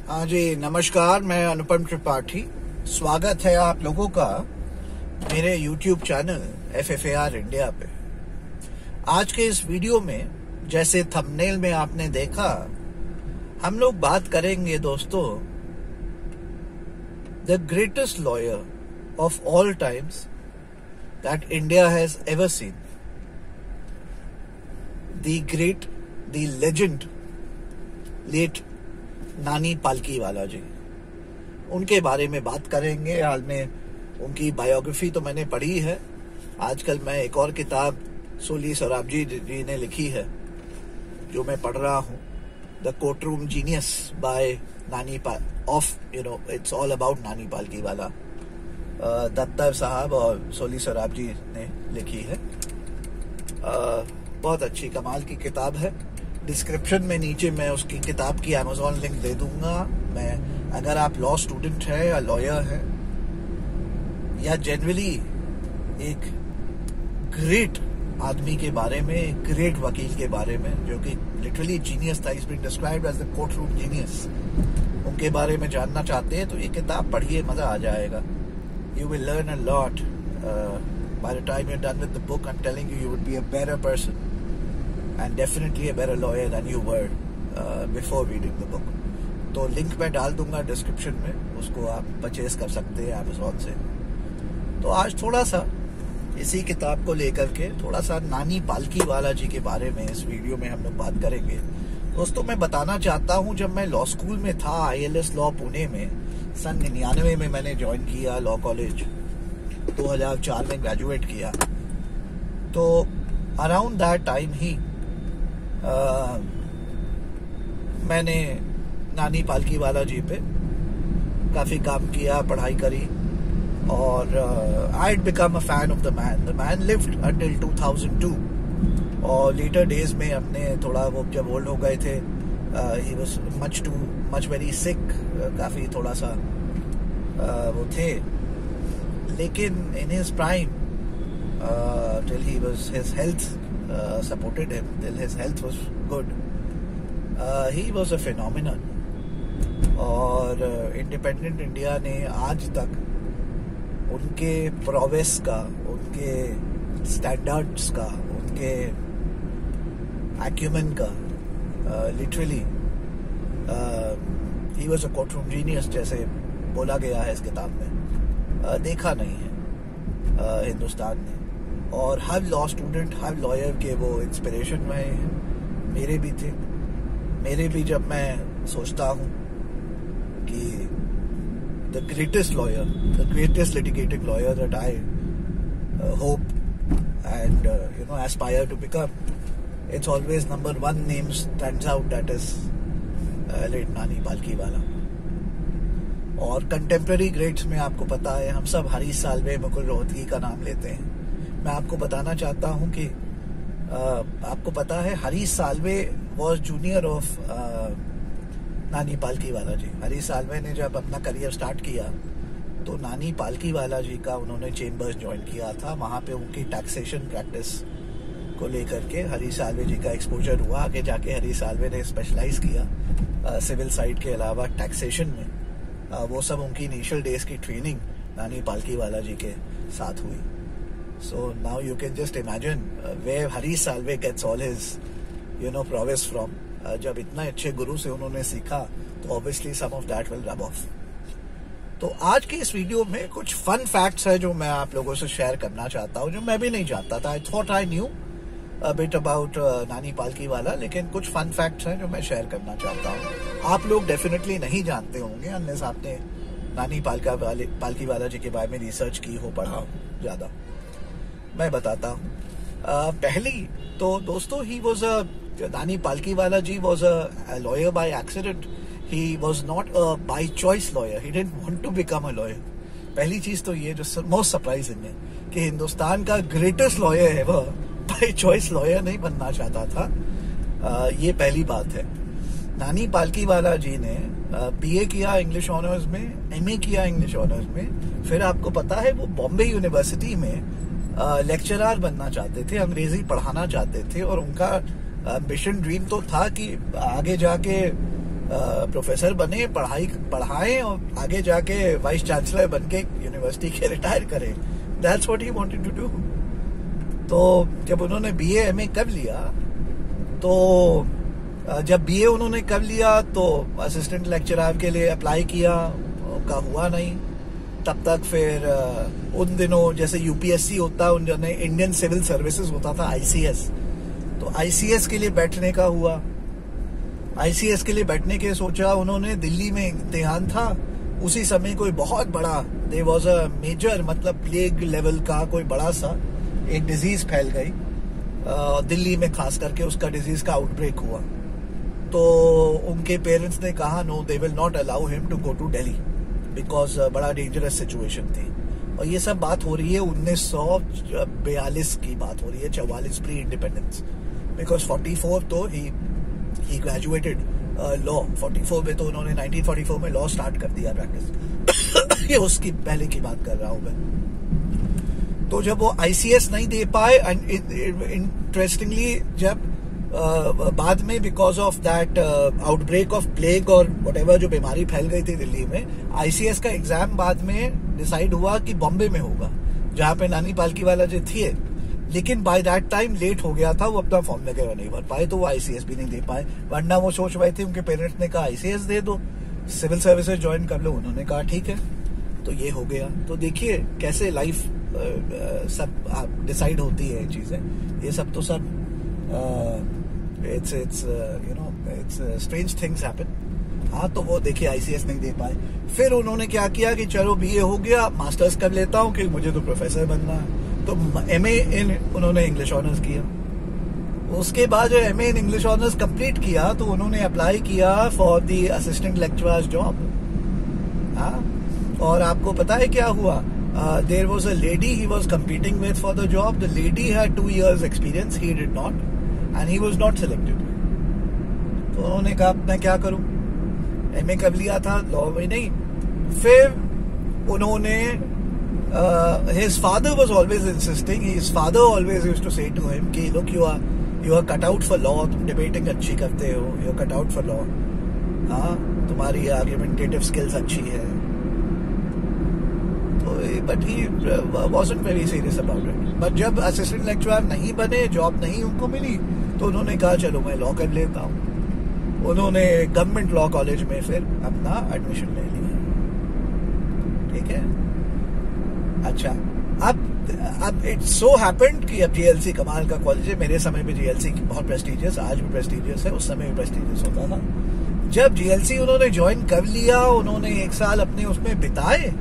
हाँ जी, नमस्कार। मैं अनुपम त्रिपाठी। स्वागत है आप लोगों का मेरे YouTube चैनल FFAR इंडिया पे। आज के इस वीडियो में, जैसे थंबनेल में आपने देखा, हम लोग बात करेंगे दोस्तों the greatest lawyer of all times that India has ever seen, the great, the legend late Nani Palkhivala जी। उनके बारे में बात करेंगे। हाल में उनकी बायोग्राफी तो मैंने पढ़ी है। आजकल मैं एक और किताब सोली सोराबजी जी ने लिखी है जो मैं पढ़ रहा हूँ, द कोर्टरूम जीनियस बाय नानी इट्स ऑल अबाउट नानी पालकीवाला। दत्ता साहब और सोली सोराबजी ने लिखी है। बहुत अच्छी कमाल की किताब है। डिस्क्रिप्शन में नीचे मैं उसकी किताब की Amazon लिंक दे दूंगा। मैं अगर आप लॉ स्टूडेंट है या लॉयर है या जनरली एक ग्रेट आदमी के बारे में, एक ग्रेट वकील के बारे में जो कि लिटरली जीनियस था, is been described as the court room genius, उनके बारे में जानना चाहते हैं तो ये किताब पढ़िए, मजा आ जाएगा। You will learn a lot. By the time you are done with the book, I am telling you, you would be a better person and definitely a better lawyer than you were before reading the book. तो link मैं डाल दूंगा description में, उसको आप purchase कर सकते हैं Amazon से। तो आज थोड़ा सा इसी किताब को लेकर के थोड़ा सा नानी पालकीवाला जी के बारे में इस वीडियो में हम लोग बात करेंगे। दोस्तों, मैं बताना चाहता हूँ, जब मैं लॉ स्कूल में था, ILS लॉ पुणे में, सन 99 में मैंने ज्वाइन किया लॉ कॉलेज, 2004 में ग्रेजुएट किया। तो अराउंड दैट टाइम ही मैंने नानी पालकीवाला जी पे काफी काम किया, पढ़ाई करी, और I had become a fan of the man. The man lived until 2002, और लेटर डेज में अपने थोड़ा, वो जब ओल्ड हो गए थे, he was much very sick, काफी थोड़ा सा वो थे, लेकिन in his prime till his health supported him, till his health was good, he was a phenomenon। और इंडिपेंडेंट इंडिया ने आज तक उनके प्रोवेस का, उनके स्टैंडर्ड्स का, उनके एक्यूमेन का, literally he was a courtroom genius जैसे बोला गया है इस किताब में, देखा नहीं है हिंदुस्तान ने। और हर लॉ स्टूडेंट, हर लॉयर के वो इंस्पिरेशन रहे हैं, मेरे भी थे। मेरे भी, जब मैं सोचता हूँ कि the greatest lawyer, the greatest litigating lawyer that I hope and aspire to become, it's always number 1 name stands out, that is late Nani Palkhivala. और कंटेम्प्रेरी ग्रेट्स में आपको पता है, हम सब हरीश साल्वे, मुकुल रोहतगी का नाम लेते हैं। मैं आपको बताना चाहता हूं कि आपको पता है, Harish Salve was junior of नानी पालकीवाला जी। हरीश साल्वे ने जब अपना करियर स्टार्ट किया तो नानी पालकीवाला जी का उन्होंने चेम्बर्स ज्वाइन किया था। वहां पे उनकी टैक्सेशन प्रैक्टिस को लेकर के हरीश साल्वे जी का एक्सपोजर हुआ। आगे जाके हरीश साल्वे ने स्पेशलाइज किया सिविल साइड के अलावा टैक्सेशन में। वो सब उनकी इनिशियल डेज की ट्रेनिंग नानी पालकीवाला जी के साथ हुई। So now you can just imagine where Harish Salve gets all his, prowess from. जब इतना अच्छे गुरु से उन्होंने सीखा तो obviously some of that will rub off. तो आज की इस वीडियो में कुछ फन फैक्ट्स है जो मैं आप लोगों से शेयर करना चाहता हूँ, जो मैं भी नहीं जानता था। I thought I knew a bit about नानी पालकीवाला, लेकिन कुछ फन फैक्ट्स हैं जो मैं शेयर करना चाहता हूँ। आप लोग डेफिनेटली नहीं जानते होंगे अनलेस आपने नानी पालकीवाला जी के बारे में रिसर्च की हो, पढ़ा हो ज्यादा। मैं बताता हूँ। पहली तो दोस्तों, he was Nani Palkhivala ji was a lawyer by accident. He was not a by choice lawyer, he didn't want to become a lawyer. पहली चीज तो ये जो मोस्ट सरप्राइजिंग है कि हिंदुस्तान का ग्रेटेस्ट लॉयर है वह बाय चॉइस लॉयर नहीं बनना चाहता था। ये पहली बात है। नानी पालकीवाला जी ने BA किया इंग्लिश ऑनर्स में, MA किया इंग्लिश ऑनर्स में। फिर आपको पता है वो बॉम्बे यूनिवर्सिटी में लेक्चरर बनना चाहते थे, अंग्रेजी पढ़ाना चाहते थे, और उनका मिशन ड्रीम तो था कि आगे जाके प्रोफेसर बने, पढ़ाएं और आगे जाके वाइस चांसलर बन के यूनिवर्सिटी के रिटायर करें। That's what he wanted to do. तो जब उन्होंने बीए एमए कर लिया, तो जब बीए उन्होंने कर लिया तो असिस्टेंट लेक्चरर के लिए अप्लाई किया, का हुआ नहीं। तब तक फिर उन दिनों जैसे यूपीएससी होता, उन दिनों इंडियन सिविल सर्विसेज होता था आईसीएस, तो आईसीएस के लिए बैठने का हुआ। आईसीएस के लिए बैठने के सोचा उन्होंने, दिल्ली में इम्तिहान था उसी समय, कोई बहुत बड़ा देयर वाज अ मेजर, मतलब प्लेग लेवल का कोई बड़ा सा एक डिजीज फैल गई दिल्ली में, खास करके उसका डिजीज का आउटब्रेक हुआ। तो उनके पेरेंट्स ने कहा no, they will not allow him to go to Delhi because बड़ा डेंजरस सिचुएशन थी। और ये सब बात हो रही है 1942 की बात हो रही है, 44 प्री इंडिपेंडेंस, बिकॉज 44 तो ही ग्रेजुएटेड लॉ, 44 में तो उन्होंने 1944 में लॉ स्टार्ट कर दिया प्रैक्टिस। ये उसकी पहले की बात कर रहा हूं मैं। तो जब वो आईसीएस नहीं दे पाए, इंटरेस्टिंगली जब बाद में because of that outbreak of plague और व्हाटएवर जो बीमारी फैल गई थी दिल्ली में, आईसीएस का एग्जाम बाद में डिसाइड हुआ कि बॉम्बे में होगा, जहां पे नानी पालकीवाला जी थे। लेकिन बाय दैट टाइम लेट हो गया था, वो अपना फॉर्म वगैरह नहीं भर पाए, तो वो आईसीएस भी नहीं दे पाए। वरना वो सोच रहे थे, उनके पेरेंट्स ने कहा आईसीएस दे दो, सिविल सर्विसेज ज्वाइन कर लो, उन्होंने कहा ठीक है, तो ये हो गया। तो देखिए कैसे लाइफ सब डिसाइड होती है चीजें, ये सब तो सब इट्स स्ट्रेंज थिंग्स हैपन। हाँ, तो वो देखिए आईसीएस नहीं दे पाए। फिर उन्होंने क्या किया कि चलो बीए हो गया, मास्टर्स कर लेता हूँ कि मुझे तो प्रोफेसर बनना है। तो एमए इन उन्होंने इंग्लिश ऑनर्स किया। उसके बाद जो MA in English honours complete किया, तो उन्होंने अप्लाई किया for the assistant lecturer's job. हाँ, और आपको पता है क्या हुआ? There was a lady he was competing with for the job. The lady had 2 years experience, he did not, and he was not selected. तो उन्होंने कहा मैं क्या करूं, एमए कर लिया था, लॉ में नहीं। फिर उन्होंने his father was always insisting, his father always used to say to him कि look, you are cut out for law, तुम डिबेटिंग अच्छी करते हो, you are cut out for law, हाँ, तुम्हारी आर्ग्यूमेंटेटिव स्किल्स अच्छी है। तो but he wasn't very serious about it। But जब असिस्टेंट लेक्चरर नहीं बने, जॉब नहीं उनको मिली, तो उन्होंने कहा चलो मैं लॉ कर लेता हूँ। उन्होंने गवर्नमेंट लॉ कॉलेज में फिर अपना एडमिशन ले लिया। ठीक है, अच्छा, अब इट्स सो हैपेंड कि अब जीएलसी कमाल का कॉलेज है। मेरे समय में जीएलसी बहुत प्रेस्टिजियस, आज भी प्रेस्टिजियस है, उस समय भी प्रेस्टिजियस होता था। जब जीएलसी उन्होंने ज्वाइन कर लिया, उन्होंने 1 साल अपने उसमें बिताए,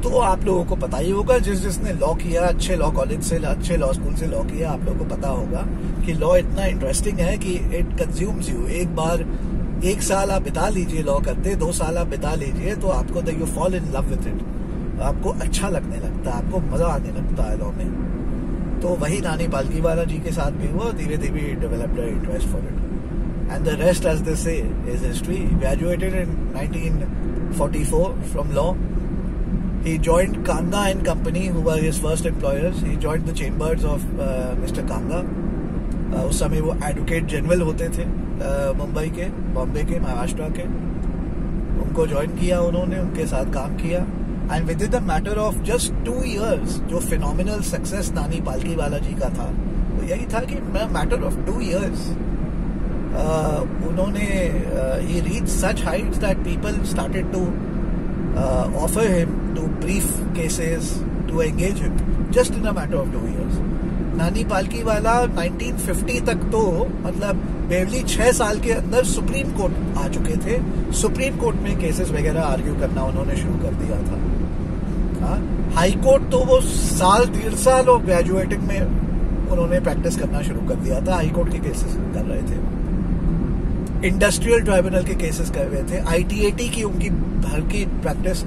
तो आप लोगों को पता ही होगा, जिसने लॉ किया, अच्छे लॉ कॉलेज से, अच्छे लॉ स्कूल से लॉ किया, आप लोगों को पता होगा कि लॉ इतना इंटरेस्टिंग है कि इट कंज्यूम्स यू। एक बार 1 साल आप बिता लीजिए लॉ करते, 2 साल आप बिता लीजिए, तो आपको you fall in love with it, आपको अच्छा लगने लगता है, आपको मजा आने लगता है लॉ में। तो वही नानी पालकीवाला जी के साथ भी हुआ, धीरे धीरे developed interest for it, and the rest as they say is history. Graduated in 1944 from law. He joined Kanga and Company, who were his first employers. He joined the chambers of Mr. Kanga. उस समय वो advocate general होते थे मुंबई के, बॉम्बे के, महाराष्ट्र के। उनको join किया उन्होंने, उनके साथ काम किया, and with in the matter of just 2 years जो फिनोमिनल सक्सेस नानी पालकीवाला जी का था, वो यही था कि मैटर ऑफ 2 years उन्होंने he reached such heights that people started to offer him to brief cases, to engage him, just in a matter of 2 years. नानी पालकीवाला 1950 तक तो मतलब बेवली 6 साल के अंदर सुप्रीम कोर्ट आ चुके थे। सुप्रीम कोर्ट में केसेस वगैरह आर्ग्यू करना उन्होंने शुरू कर दिया था। हाई कोर्ट तो वो 1.5 साल और ग्रेजुएटिंग में उन्होंने प्रैक्टिस करना शुरू कर दिया था, हाई कोर्ट के केसेस कर रहे थे, इंडस्ट्रियल ट्राइब्यूनल के केसेस कर रहे थे, आईटीएटी की उनकी भर की प्रैक्टिस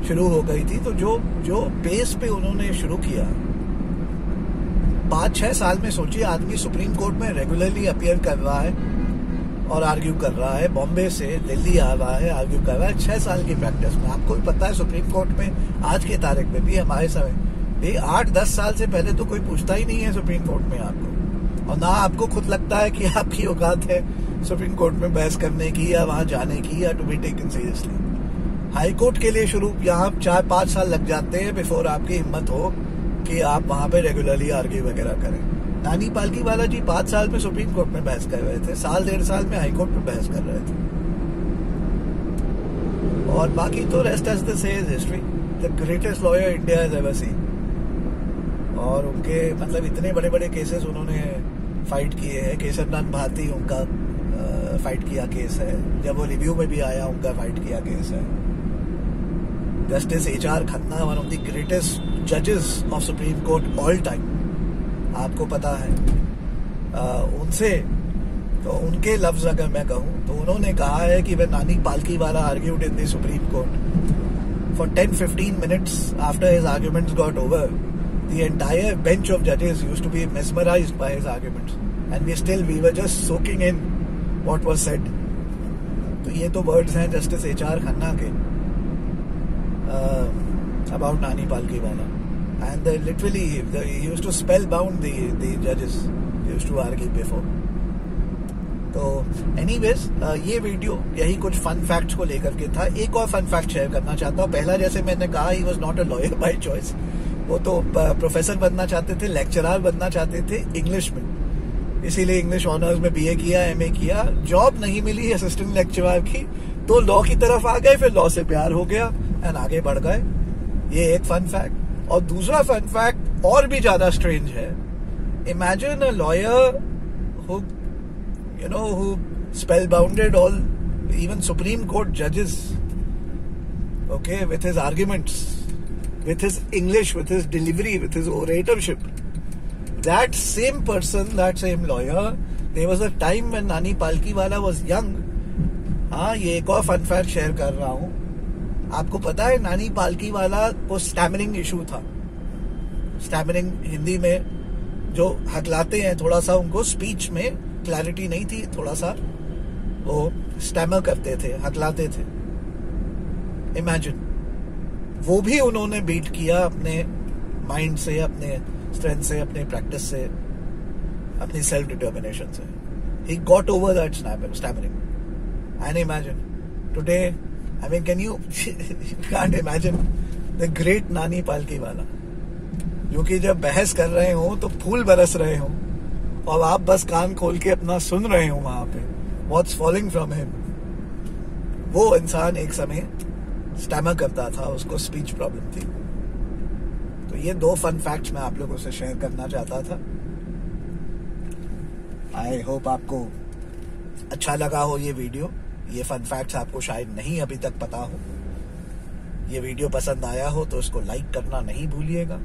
शुरू हो गई थी। तो जो बेस पे उन्होंने शुरू किया, 5-6 साल में सोचिए आदमी सुप्रीम कोर्ट में रेगुलरली अपीयर कर रहा है और आर्ग्यू कर रहा है, बॉम्बे से दिल्ली आ रहा है, आर्ग्यू कर रहा है, 6 साल की प्रैक्टिस में। आपको भी पता है सुप्रीम कोर्ट में आज के तारीख में भी, हमारे समय 8-10 साल से पहले तो कोई पूछता ही नहीं है सुप्रीम कोर्ट में आपको, और ना आपको खुद लगता है कि आपकी औकात है सुप्रीम कोर्ट में बहस करने की या वहां जाने की या to be taken seriously. High court के लिए शुरू यहाँ 4-5 साल लग जाते हैं बिफोर आपकी हिम्मत हो कि आप वहां पे रेगुलरली आर्ग्यू वगैरह करें। नानी पालकीवाला जी 5 साल में सुप्रीम कोर्ट में बहस कर रहे थे, साल 1.5 साल में हाई कोर्ट में बहस कर रहे थे। और बाकी तो rest as the says history, the greatest lawyer India has ever seen. और उनके मतलब इतने बड़े बड़े केसेस उन्होंने फाइट किए हैं। केसरनाथ भारती उनका फाइट किया केस है, जब वो रिव्यू में भी आया उनका फाइट किया केस है। Justice HR Khanna, one of the greatest जजेस of Supreme Court all time, आपको पता है। उनसे तो उनके लफ्ज अगर मैं कहूं तो उन्होंने कहा है कि when नानी Palkhivala argued in the Supreme Court for 10-15 minutes after his arguments got over, the entire bench of judges used to be mesmerized by his arguments, and we were just soaking in what was said. तो ये तो words हैं justice HR Khanna के about नानी Palkhivala, and literally he used to spellbound the judges used to argue before. तो anyways ये video यही कुछ फन फैक्ट्स को लेकर के था। एक और फन फैक्ट शेयर करना चाहता हूँ। पहला, जैसे मैंने कहा, ही was not a lawyer by choice. वो तो प्रोफेसर बनना चाहते थे, लेक्चरर बनना चाहते थे इंग्लिश में, इसीलिए इंग्लिश ऑनर्स में BA किया, MA किया। जॉब नहीं मिली असिस्टेंट लेक्चरर की, तो लॉ की तरफ आ गए, फिर लॉ से प्यार हो गया एंड आगे बढ़ गए। ये एक फन फैक्ट। और दूसरा फन फैक्ट और भी ज्यादा स्ट्रेंज है। Imagine a lawyer who spellbounded even Supreme Court judges, okay, with his arguments, with his English, with his delivery, with his oratorship. That same person, that same lawyer, there was a time when Nani Palkiwala was young. हाँ, ये एक और fun fact share कर रहा हूँ। आपको पता है नानी पालकीवाला को स्टैमरिंग इशू था। स्टैमरिंग हिंदी में जो हकलाते हैं, थोड़ा सा उनको स्पीच में क्लैरिटी नहीं थी, थोड़ा सा वो स्टैमर करते थे, हकलाते थे। इमेजिन, वो भी उन्होंने बीट किया अपने माइंड से, अपने स्ट्रेंथ से, अपने प्रैक्टिस से, अपनी सेल्फ डिटर्मिनेशन से। He got over that stammering. And imagine today, I mean, can you can't imagine the great नानी पालकीवाला, जो कि जब बहस कर रहे हो तो फूल बरस रहे हो और आप बस कान खोल के अपना सुन रहे हो वहां पे, व्हाट्स फॉलोइंग फ्रॉम हिम। वो इंसान एक समय स्टैमर करता था, उसको स्पीच प्रॉब्लम थी। तो ये 2 फन फैक्ट्स मैं आप लोगों से शेयर करना चाहता था। आई होप आपको अच्छा लगा हो ये वीडियो। ये फन फैक्ट्स आपको शायद नहीं अभी तक पता हो। ये वीडियो पसंद आया हो तो इसको लाइक करना नहीं भूलिएगा।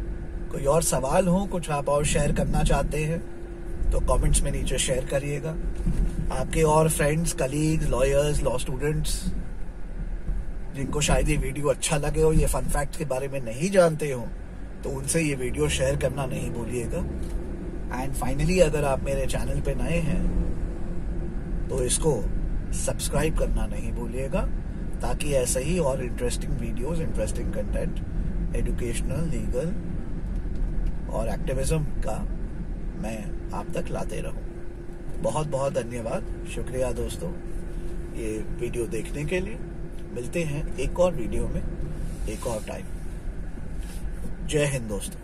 कोई और सवाल हो, कुछ आप और शेयर करना चाहते हैं तो कमेंट्स में नीचे शेयर करिएगा। आपके और friends, colleagues, lawyers, law students जिनको शायद ये वीडियो अच्छा लगे हो, ये फन फैक्ट के बारे में नहीं जानते हो, तो उनसे ये वीडियो शेयर करना नहीं भूलिएगा। एंड फाइनली, अगर आप मेरे चैनल पे नए हैं तो इसको सब्सक्राइब करना नहीं भूलिएगा, ताकि ऐसे ही और interesting videos, interesting content, educational, legal और एक्टिविज्म का मैं आप तक लाते रहूं। बहुत बहुत धन्यवाद, शुक्रिया दोस्तों ये वीडियो देखने के लिए। मिलते हैं एक और वीडियो में, एक और टाइम। जय हिंद दोस्तों।